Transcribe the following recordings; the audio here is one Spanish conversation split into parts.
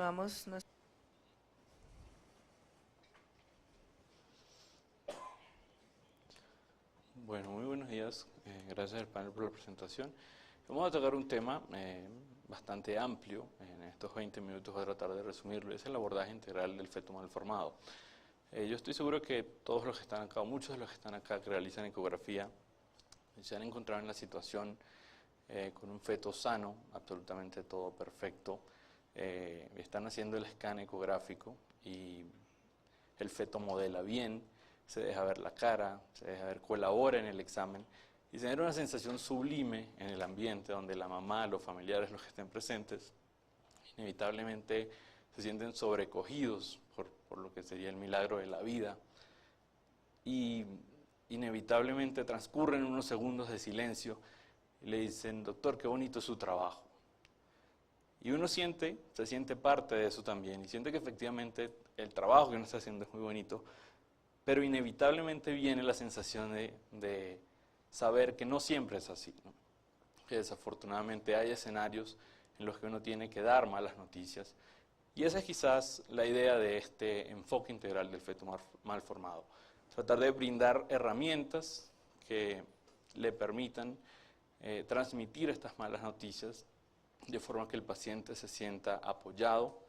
continuamos. Bueno, muy buenos días. Gracias al panel por la presentación. Vamos a tocar un tema bastante amplio. En estos 20 minutos voy a tratar de resumirlo. Es el abordaje integral del feto malformado. Yo estoy seguro que todos los que están acá, o muchos de los que están acá que realizan ecografía, se han encontrado en la situación con un feto sano, absolutamente todo perfecto. Están haciendo el escáner ecográfico y el feto modela bien, se deja ver la cara, se deja ver, colabora en el examen y se genera una sensación sublime en el ambiente donde la mamá, los familiares, los que estén presentes, inevitablemente se sienten sobrecogidos por lo que sería el milagro de la vida y inevitablemente transcurren unos segundos de silencio y le dicen: doctor, qué bonito es su trabajo. Y uno se siente parte de eso también y siente que efectivamente el trabajo que uno está haciendo es muy bonito, pero inevitablemente viene la sensación de saber que no siempre es así, ¿no? Que desafortunadamente hay escenarios en los que uno tiene que dar malas noticias, y esa es quizás la idea de este enfoque integral del feto malformado. Tratar de brindar herramientas que le permitan transmitir estas malas noticias de forma que el paciente se sienta apoyado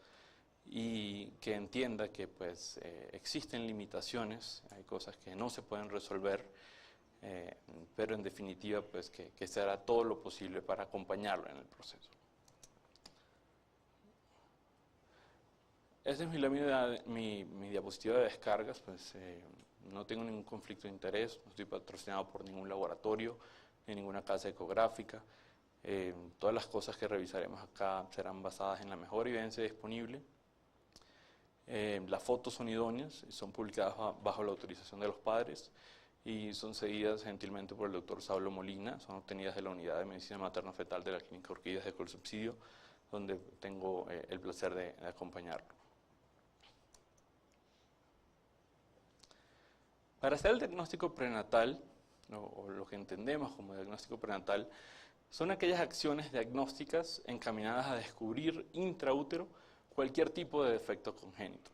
y que entienda que pues, existen limitaciones, hay cosas que no se pueden resolver, pero en definitiva pues, que se hará todo lo posible para acompañarlo en el proceso. Esta es mi diapositiva de descargas, pues no tengo ningún conflicto de interés, no estoy patrocinado por ningún laboratorio, ni ninguna casa ecográfica. Todas las cosas que revisaremos acá serán basadas en la mejor evidencia disponible. Las fotos son idóneas y son publicadas bajo la autorización de los padres y son seguidas gentilmente por el doctor Saulo Molina. Son obtenidas de la Unidad de Medicina Materno-Fetal de la Clínica Orquídeas de Colsubsidio, donde tengo el placer de acompañarlo. Para hacer el diagnóstico prenatal, o lo que entendemos como diagnóstico prenatal, son aquellas acciones diagnósticas encaminadas a descubrir intraútero cualquier tipo de defecto congénito.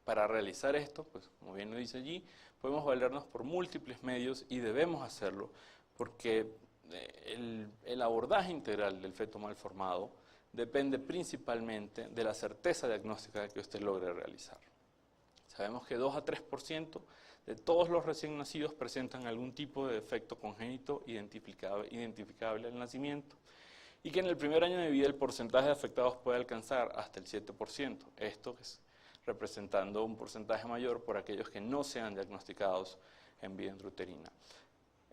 Para realizar esto, pues como bien lo dice allí, podemos valernos por múltiples medios y debemos hacerlo porque el abordaje integral del feto malformado depende principalmente de la certeza diagnóstica que usted logre realizar. Sabemos que 2 a 3% de todos los recién nacidos presentan algún tipo de defecto congénito identificable al nacimiento, y que en el primer año de vida el porcentaje de afectados puede alcanzar hasta el 7%. Esto es representando un porcentaje mayor por aquellos que no sean diagnosticados en vida intrauterina.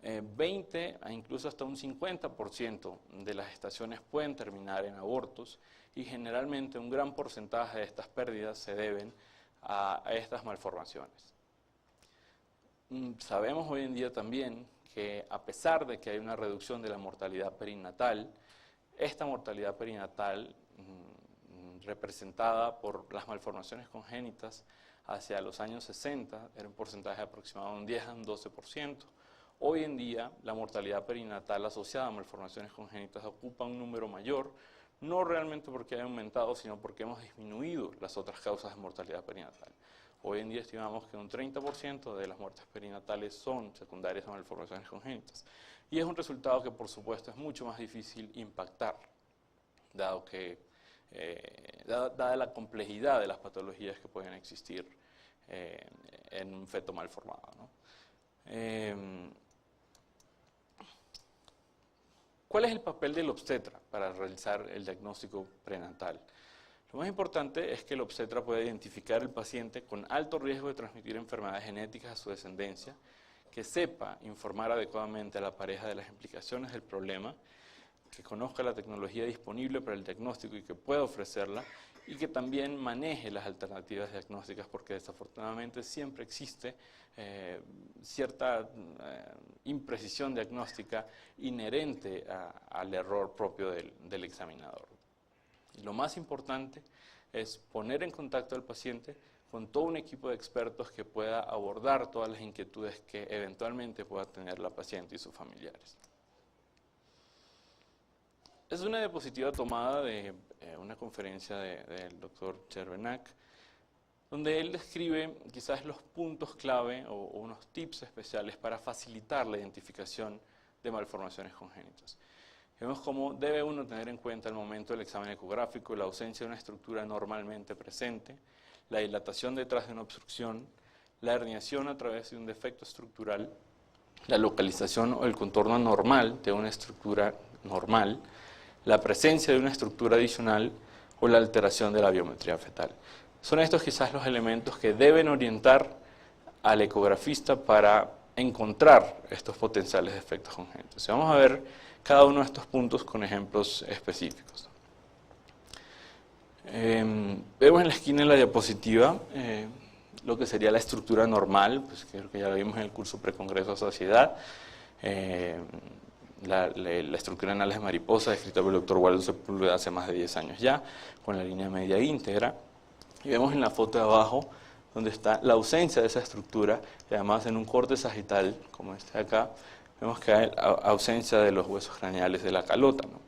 20 a incluso hasta un 50% de las gestaciones pueden terminar en abortos, y generalmente un gran porcentaje de estas pérdidas se deben a estas malformaciones. Sabemos hoy en día también que a pesar de que hay una reducción de la mortalidad perinatal, esta mortalidad perinatal representada por las malformaciones congénitas hacia los años 60 era un porcentaje aproximado de un 10 a un 12%. Hoy en día la mortalidad perinatal asociada a malformaciones congénitas ocupa un número mayor, no realmente porque haya aumentado, sino porque hemos disminuido las otras causas de mortalidad perinatal. Hoy en día estimamos que un 30% de las muertes perinatales son secundarias a malformaciones congénitas. Y es un resultado que, por supuesto, es mucho más difícil impactar, dado que, dada la complejidad de las patologías que pueden existir en un feto malformado, ¿no? ¿Cuál es el papel del obstetra para realizar el diagnóstico prenatal? Lo más importante es que el obstetra pueda identificar al paciente con alto riesgo de transmitir enfermedades genéticas a su descendencia, que sepa informar adecuadamente a la pareja de las implicaciones del problema, que conozca la tecnología disponible para el diagnóstico y que pueda ofrecerla, y que también maneje las alternativas diagnósticas, porque desafortunadamente siempre existe cierta imprecisión diagnóstica inherente al error propio del examinador. Y lo más importante es poner en contacto al paciente con todo un equipo de expertos que pueda abordar todas las inquietudes que eventualmente pueda tener la paciente y sus familiares. Es una diapositiva tomada de una conferencia del doctor Chervenak, donde él describe quizás los puntos clave o unos tips especiales para facilitar la identificación de malformaciones congénitas. Vemos cómo debe uno tener en cuenta al momento del examen ecográfico la ausencia de una estructura normalmente presente, la dilatación detrás de una obstrucción, la herniación a través de un defecto estructural, la localización o el contorno normal de una estructura normal, la presencia de una estructura adicional o la alteración de la biometría fetal. Son estos quizás los elementos que deben orientar al ecografista para encontrar estos potenciales defectos congénitos. Y vamos a ver cada uno de estos puntos con ejemplos específicos. Vemos en la esquina de la diapositiva lo que sería la estructura normal, pues creo que ya lo vimos en el curso precongreso de saciedad. La estructura anal de mariposa, descrita por el doctor Waldo Sepúlveda hace más de 10 años ya, con la línea media íntegra. Y vemos en la foto de abajo donde está la ausencia de esa estructura, y además en un corte sagital, como este de acá, vemos que hay ausencia de los huesos craneales de la calota, ¿no?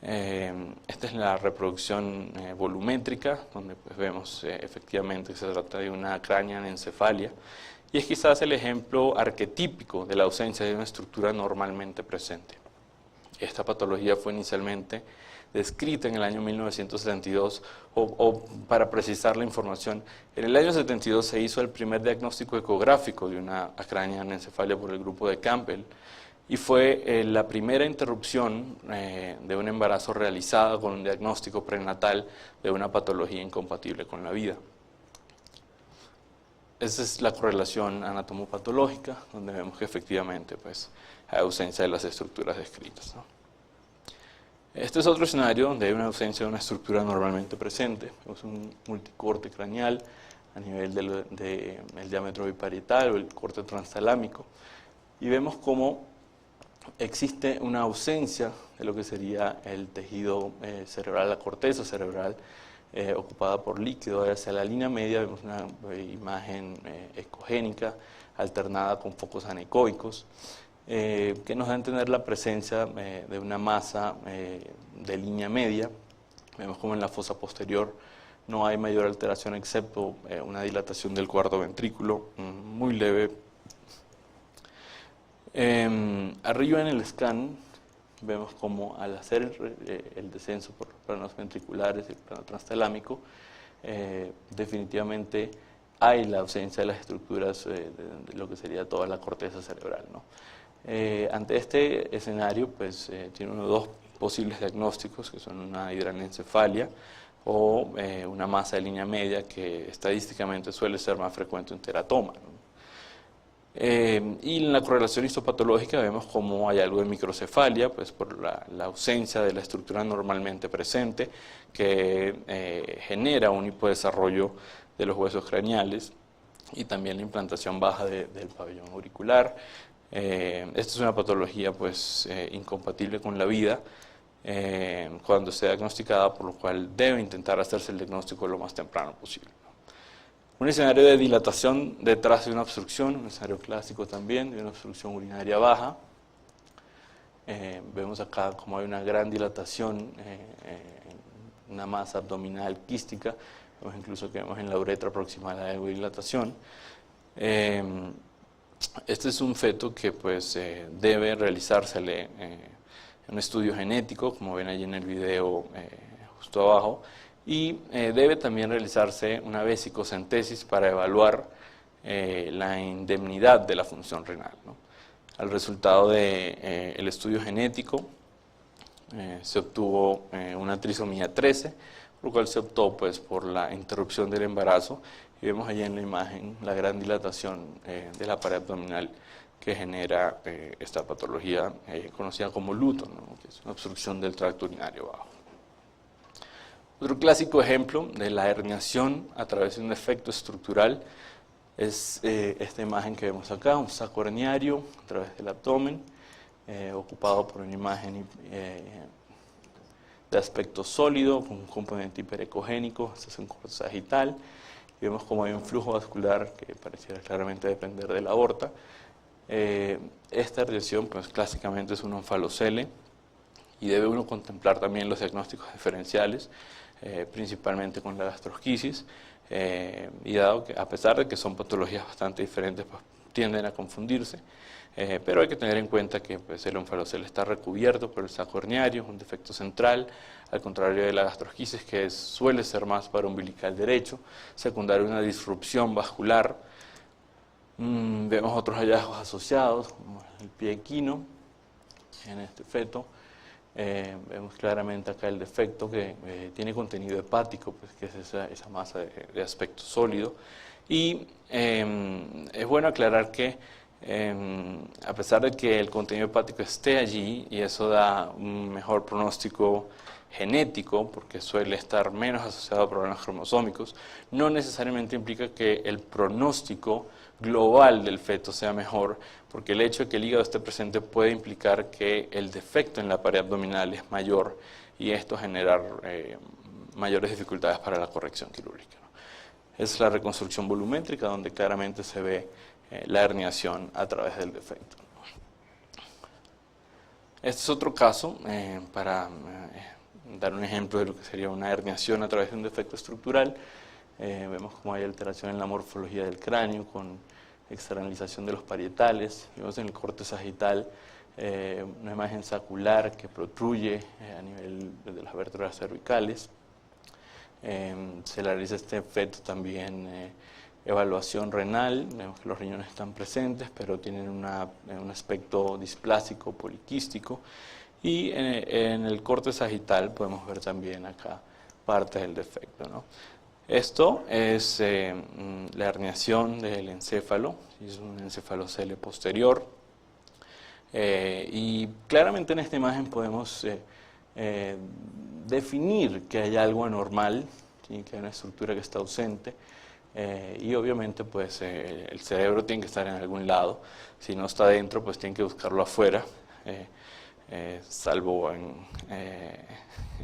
Esta es la reproducción volumétrica, donde pues vemos efectivamente que se trata de una craneanencefalia, y es quizás el ejemplo arquetípico de la ausencia de una estructura normalmente presente. Esta patología fue inicialmente descrita en el año 1972, o para precisar la información, en el año 72 se hizo el primer diagnóstico ecográfico de una craneanencefalia por el grupo de Campbell, y fue la primera interrupción de un embarazo realizada con un diagnóstico prenatal de una patología incompatible con la vida. Esa es la correlación anatomopatológica, donde vemos que efectivamente pues, hay ausencia de las estructuras descritas, ¿no? Este es otro escenario donde hay una ausencia de una estructura normalmente presente. Vemos un multicorte craneal a nivel del diámetro biparietal o el corte transtalámico, y vemos cómo existe una ausencia de lo que sería el tejido cerebral, la corteza cerebral, ocupada por líquido. Hacia la línea media vemos una imagen ecogénica alternada con focos anecoicos, que nos da a entender la presencia de una masa de línea media. Vemos como en la fosa posterior no hay mayor alteración excepto una dilatación del cuarto ventrículo muy leve. Arriba en el scan vemos como al hacer el descenso por los planos ventriculares y el plano transtalámico, definitivamente hay la ausencia de las estructuras de lo que sería toda la corteza cerebral, ¿no? Ante este escenario, pues tiene uno de dos posibles diagnósticos, que son una hidranencefalia o una masa de línea media, que estadísticamente suele ser más frecuente en teratoma, ¿no? Y en la correlación histopatológica vemos como hay algo de microcefalia, pues por la ausencia de la estructura normalmente presente, que genera un hipodesarrollo de los huesos craneales y también la implantación baja del pabellón auricular. Esta es una patología pues incompatible con la vida cuando esté diagnosticada, por lo cual debe intentar hacerse el diagnóstico lo más temprano posible. Un escenario de dilatación detrás de una obstrucción, un escenario clásico también de una obstrucción urinaria baja. Vemos acá como hay una gran dilatación, una masa abdominal quística, vemos incluso que vemos en la uretra proximal algo de dilatación. Este es un feto que pues debe realizársele un estudio genético, como ven allí en el video justo abajo, y debe también realizarse una vesicocentesis para evaluar la indemnidad de la función renal, ¿no? Al resultado del estudio genético se obtuvo una trisomía 13, por lo cual se optó pues, por la interrupción del embarazo, y vemos allí en la imagen la gran dilatación de la pared abdominal que genera esta patología conocida como luto, ¿no? Que es una obstrucción del tracto urinario bajo. Otro clásico ejemplo de la herniación a través de un defecto estructural es esta imagen que vemos acá, un saco herniario a través del abdomen, ocupado por una imagen de aspecto sólido, con un componente hiperecogénico. Este es un corte sagital, y vemos como hay un flujo vascular que pareciera claramente depender de la aorta. Esta herniación pues, clásicamente es un onfalocele, y debe uno contemplar también los diagnósticos diferenciales, principalmente con la gastrosquisis, y dado que a pesar de que son patologías bastante diferentes, pues tienden a confundirse, pero hay que tener en cuenta que pues, el onfalocele está recubierto por el saco herniario, un defecto central, al contrario de la gastrosquisis, que suele ser más para umbilical derecho, secundario a una disrupción vascular. Vemos otros hallazgos asociados, como el pie equino en este feto. Vemos claramente acá el defecto que tiene contenido hepático, pues, que es esa masa de aspecto sólido. Y es bueno aclarar que a pesar de que el contenido hepático esté allí, y eso da un mejor pronóstico genético, porque suele estar menos asociado a problemas cromosómicos, no necesariamente implica que el pronóstico global del feto sea mejor, porque el hecho de que el hígado esté presente puede implicar que el defecto en la pared abdominal es mayor, y esto generar mayores dificultades para la corrección quirúrgica, ¿no? Es la reconstrucción volumétrica, donde claramente se ve la herniación a través del defecto. Este es otro caso para dar un ejemplo de lo que sería una herniación a través de un defecto estructural. Vemos cómo hay alteración en la morfología del cráneo con externalización de los parietales. Vemos en el corte sagital una imagen sacular que protruye a nivel de las vértebras cervicales. Se realiza este feto también evaluación renal. Vemos que los riñones están presentes, pero tienen un aspecto displásico poliquístico. Y en el corte sagital podemos ver también acá parte del defecto, ¿no? Esto es la herniación del encéfalo, es un encefalocele posterior, y claramente en esta imagen podemos definir que hay algo anormal, ¿sí? Que hay una estructura que está ausente, y obviamente pues el cerebro tiene que estar en algún lado. Si no está dentro, pues tienen que buscarlo afuera, salvo en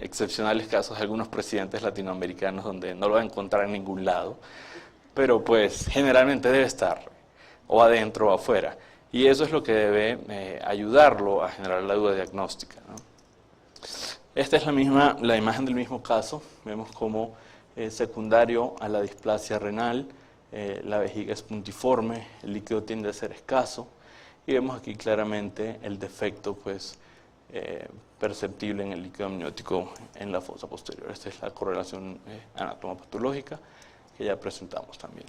excepcionales casos de algunos presidentes latinoamericanos donde no lo va a encontrar en ningún lado, pero pues generalmente debe estar o adentro o afuera, y eso es lo que debe ayudarlo a generar la duda diagnóstica, ¿no? Esta es la imagen del mismo caso. Vemos como secundario a la displasia renal, la vejiga es puntiforme, el líquido tiende a ser escaso, y vemos aquí claramente el defecto pues perceptible en el líquido amniótico en la fosa posterior. Esta es la correlación anatomopatológica que ya presentamos también.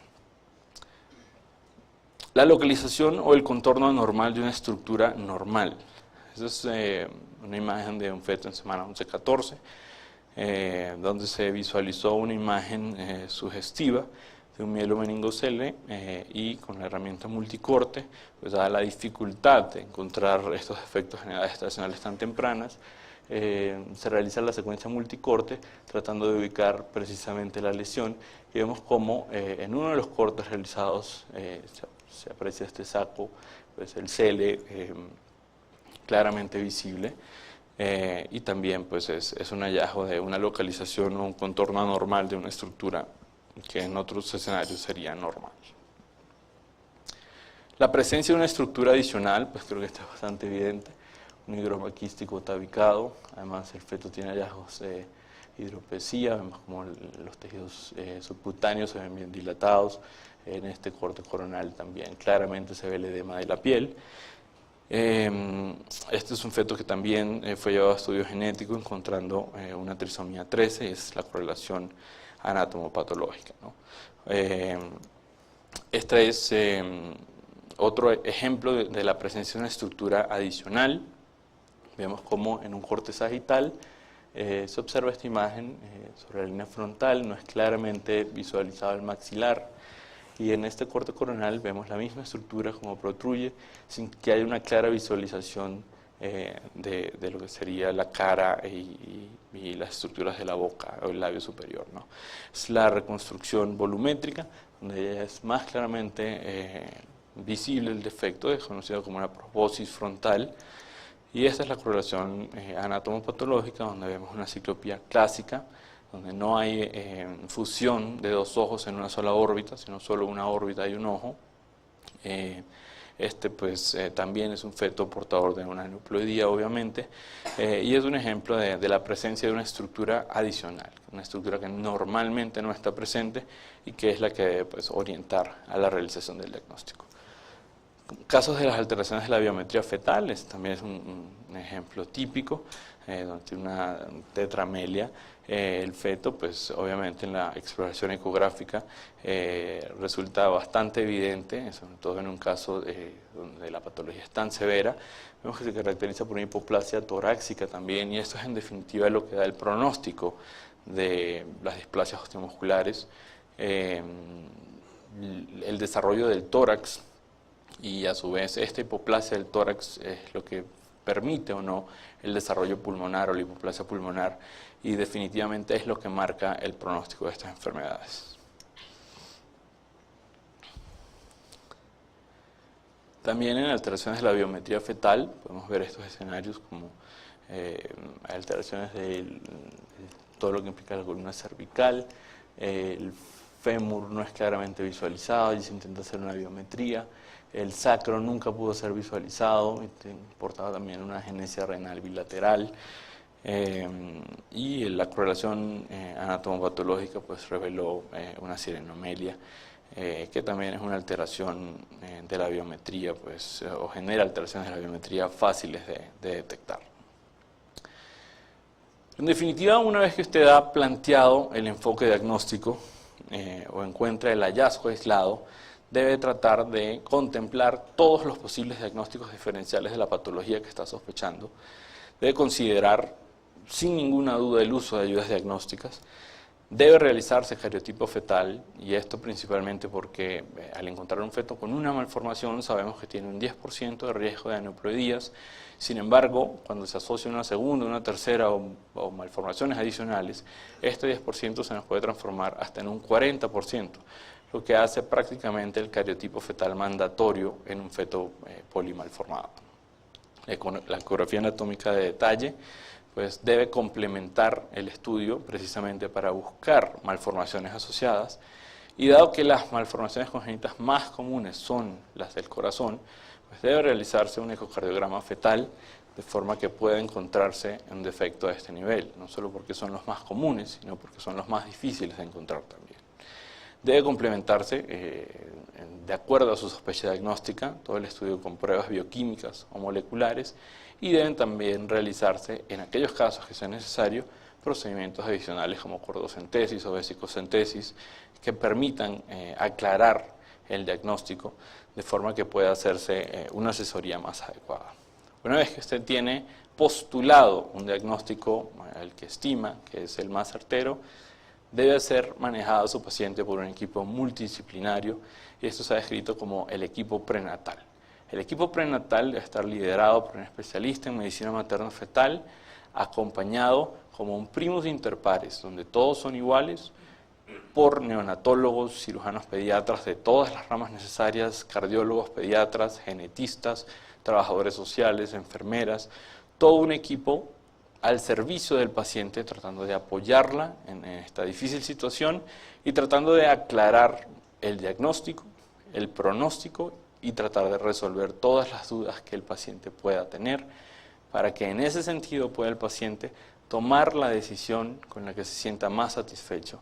La localización o el contorno anormal de una estructura normal. Esta es una imagen de un feto en semana 11-14, donde se visualizó una imagen sugestiva de un mielomeningocele, y con la herramienta multicorte, pues dada la dificultad de encontrar estos defectos en edades estacionales tan tempranas, se realiza la secuencia multicorte tratando de ubicar precisamente la lesión, y vemos como en uno de los cortes realizados se aprecia este saco, pues el cele claramente visible, y también pues es un hallazgo de una localización o un contorno anormal de una estructura que en otros escenarios sería normal. La presencia de una estructura adicional, pues creo que está bastante evidente, un higroma quístico tabicado. Además el feto tiene hallazgos de hidropesía, vemos como los tejidos subcutáneos se ven bien dilatados. En este corte coronal también claramente se ve el edema de la piel. Este es un feto que también fue llevado a estudio genético encontrando una trisomía 13, es la correlación anatomopatológica, ¿no? Este es otro ejemplo de la presencia de una estructura adicional. Vemos como en un corte sagital se observa esta imagen sobre la línea frontal, no es claramente visualizado el maxilar, y en este corte coronal vemos la misma estructura como protruye sin que haya una clara visualización de lo que sería la cara y las estructuras de la boca o el labio superior, ¿no? Es la reconstrucción volumétrica, donde ya es más claramente visible el defecto, es conocido como una proposis frontal, y esta es la correlación anatomopatológica, donde vemos una ciclopía clásica, donde no hay fusión de dos ojos en una sola órbita, sino solo una órbita y un ojo. Este pues también es un feto portador de una aneuploidía, obviamente, y es un ejemplo de la presencia de una estructura adicional, una estructura que normalmente no está presente y que es la que debe pues orientar a la realización del diagnóstico. Casos de las alteraciones de la biometría fetal, también es un ejemplo típico, donde tiene una tetramelia. El feto, pues obviamente en la exploración ecográfica resulta bastante evidente, sobre todo en un caso donde la patología es tan severa. Vemos que se caracteriza por una hipoplasia torácica también, y esto es en definitiva lo que da el pronóstico de las displasias osteomusculares, el desarrollo del tórax, y a su vez esta hipoplasia del tórax es lo que permite o no el desarrollo pulmonar o la hipoplasia pulmonar, y definitivamente es lo que marca el pronóstico de estas enfermedades. También en alteraciones de la biometría fetal podemos ver estos escenarios como alteraciones de todo lo que implica la columna cervical, el fémur no es claramente visualizado y se intenta hacer una biometría, el sacro nunca pudo ser visualizado, importaba también una agenesia renal bilateral, y la correlación anatomopatológica pues reveló una sirenomelia, que también es una alteración de la biometría, pues, o genera alteraciones de la biometría fáciles de detectar. En definitiva, una vez que usted ha planteado el enfoque diagnóstico o encuentra el hallazgo aislado, debe tratar de contemplar todos los posibles diagnósticos diferenciales de la patología que está sospechando. Debe considerar sin ninguna duda el uso de ayudas diagnósticas. Debe realizarse cariotipo fetal, y esto principalmente porque al encontrar un feto con una malformación sabemos que tiene un 10% de riesgo de aneuploidías. Sin embargo, cuando se asocia una segunda, una tercera o malformaciones adicionales, este 10% se nos puede transformar hasta en un 40%, lo que hace prácticamente el cariotipo fetal mandatorio en un feto polimalformado. La ecografía anatómica de detalle pues debe complementar el estudio precisamente para buscar malformaciones asociadas, y dado que las malformaciones congénitas más comunes son las del corazón, pues debe realizarse un ecocardiograma fetal de forma que pueda encontrarse un defecto a este nivel, no solo porque son los más comunes, sino porque son los más difíciles de encontrar también. Debe complementarse, de acuerdo a su sospecha diagnóstica, todo el estudio con pruebas bioquímicas o moleculares, y deben también realizarse, en aquellos casos que sea necesario, procedimientos adicionales como cordocentesis o vesicocentesis que permitan aclarar el diagnóstico de forma que pueda hacerse una asesoría más adecuada. Una vez que usted tiene postulado un diagnóstico el que estima que es el más certero, debe ser manejado a su paciente por un equipo multidisciplinario, y esto se ha descrito como el equipo prenatal. El equipo prenatal debe estar liderado por un especialista en medicina materno-fetal, acompañado como un primus inter pares, donde todos son iguales, por neonatólogos, cirujanos pediatras de todas las ramas necesarias, cardiólogos, pediatras, genetistas, trabajadores sociales, enfermeras, todo un equipo al servicio del paciente, tratando de apoyarla en esta difícil situación y tratando de aclarar el diagnóstico, el pronóstico, y tratar de resolver todas las dudas que el paciente pueda tener, para que en ese sentido pueda el paciente tomar la decisión con la que se sienta más satisfecho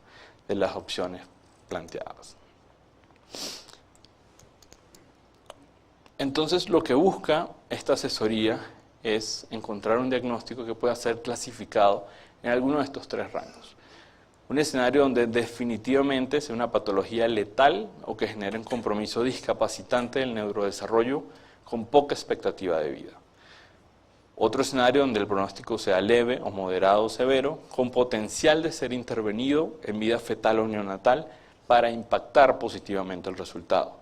de las opciones planteadas. Entonces, lo que busca esta asesoría es encontrar un diagnóstico que pueda ser clasificado en alguno de estos tres rangos. Un escenario donde definitivamente sea una patología letal o que genere un compromiso discapacitante del neurodesarrollo con poca expectativa de vida. Otro escenario donde el pronóstico sea leve o moderado o severo, con potencial de ser intervenido en vida fetal o neonatal para impactar positivamente el resultado.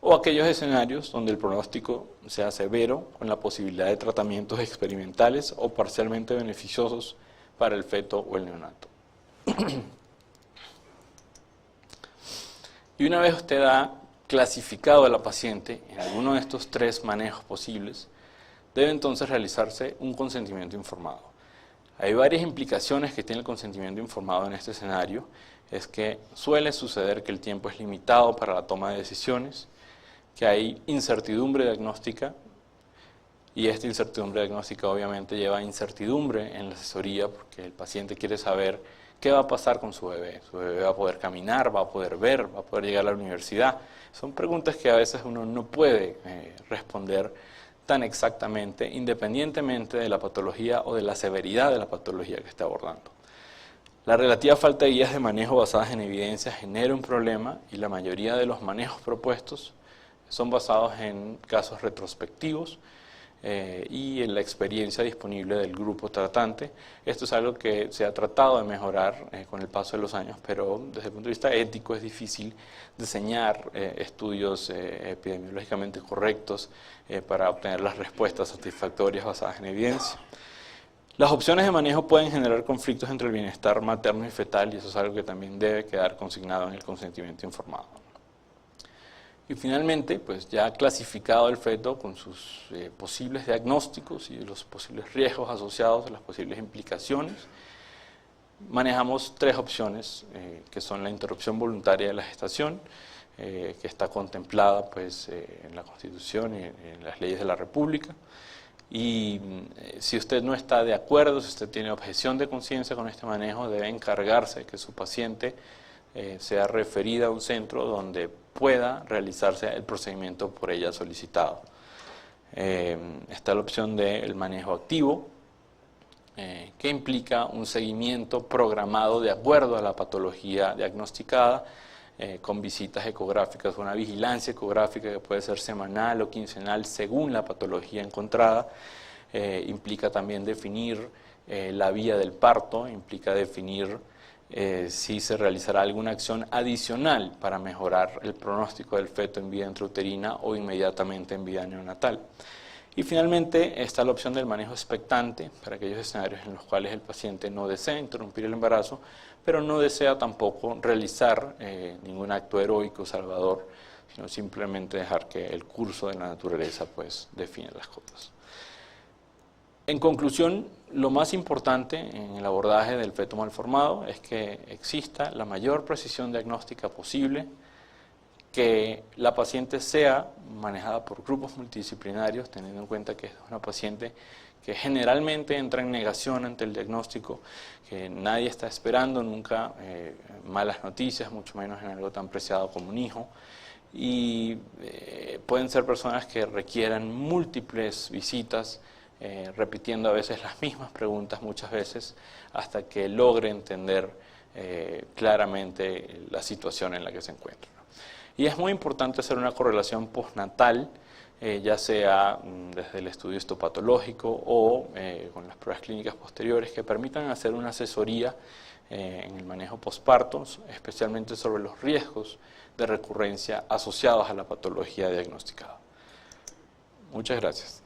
O aquellos escenarios donde el pronóstico sea severo, con la posibilidad de tratamientos experimentales o parcialmente beneficiosos para el feto o el neonato. Y una vez usted ha clasificado a la paciente en alguno de estos tres manejos posibles, debe entonces realizarse un consentimiento informado. Hay varias implicaciones que tiene el consentimiento informado en este escenario. Es que suele suceder que el tiempo es limitado para la toma de decisiones, que hay incertidumbre diagnóstica, y esta incertidumbre diagnóstica obviamente lleva a incertidumbre en la asesoría, porque el paciente quiere saber qué va a pasar con su bebé. Su bebé va a poder caminar, va a poder ver, va a poder llegar a la universidad. Son preguntas que a veces uno no puede responder tan exactamente, independientemente de la patología o de la severidad de la patología que está abordando. La relativa falta de guías de manejo basadas en evidencia genera un problema, y la mayoría de los manejos propuestos son basados en casos retrospectivos y en la experiencia disponible del grupo tratante. Esto es algo que se ha tratado de mejorar con el paso de los años, pero desde el punto de vista ético es difícil diseñar estudios epidemiológicamente correctos para obtener las respuestas satisfactorias basadas en evidencia. Las opciones de manejo pueden generar conflictos entre el bienestar materno y fetal, y eso es algo que también debe quedar consignado en el consentimiento informado. Y finalmente, pues ya clasificado el feto con sus posibles diagnósticos y los posibles riesgos asociados, las posibles implicaciones, manejamos tres opciones, que son la interrupción voluntaria de la gestación, que está contemplada pues, en la Constitución y en las leyes de la República. Y si usted no está de acuerdo, si usted tiene objeción de conciencia con este manejo, debe encargarse de que su paciente sea referida a un centro donde pueda realizarse el procedimiento por ella solicitado. Está la opción del manejo activo, que implica un seguimiento programado de acuerdo a la patología diagnosticada, con visitas ecográficas, una vigilancia ecográfica que puede ser semanal o quincenal según la patología encontrada. Implica también definir la vía del parto, implica definir si se realizará alguna acción adicional para mejorar el pronóstico del feto en vida intrauterina o inmediatamente en vida neonatal. Y finalmente está la opción del manejo expectante para aquellos escenarios en los cuales el paciente no desea interrumpir el embarazo, pero no desea tampoco realizar ningún acto heroico salvador, sino simplemente dejar que el curso de la naturaleza pues define las cosas. En conclusión, lo más importante en el abordaje del feto malformado es que exista la mayor precisión diagnóstica posible, que la paciente sea manejada por grupos multidisciplinarios, teniendo en cuenta que es una paciente que generalmente entra en negación ante el diagnóstico, que nadie está esperando nunca malas noticias, mucho menos en algo tan preciado como un hijo, y pueden ser personas que requieran múltiples visitas, repitiendo a veces las mismas preguntas muchas veces, hasta que logre entender claramente la situación en la que se encuentra. Y es muy importante hacer una correlación postnatal, ya sea desde el estudio histopatológico o con las pruebas clínicas posteriores, que permitan hacer una asesoría en el manejo posparto, especialmente sobre los riesgos de recurrencia asociados a la patología diagnosticada. Muchas gracias.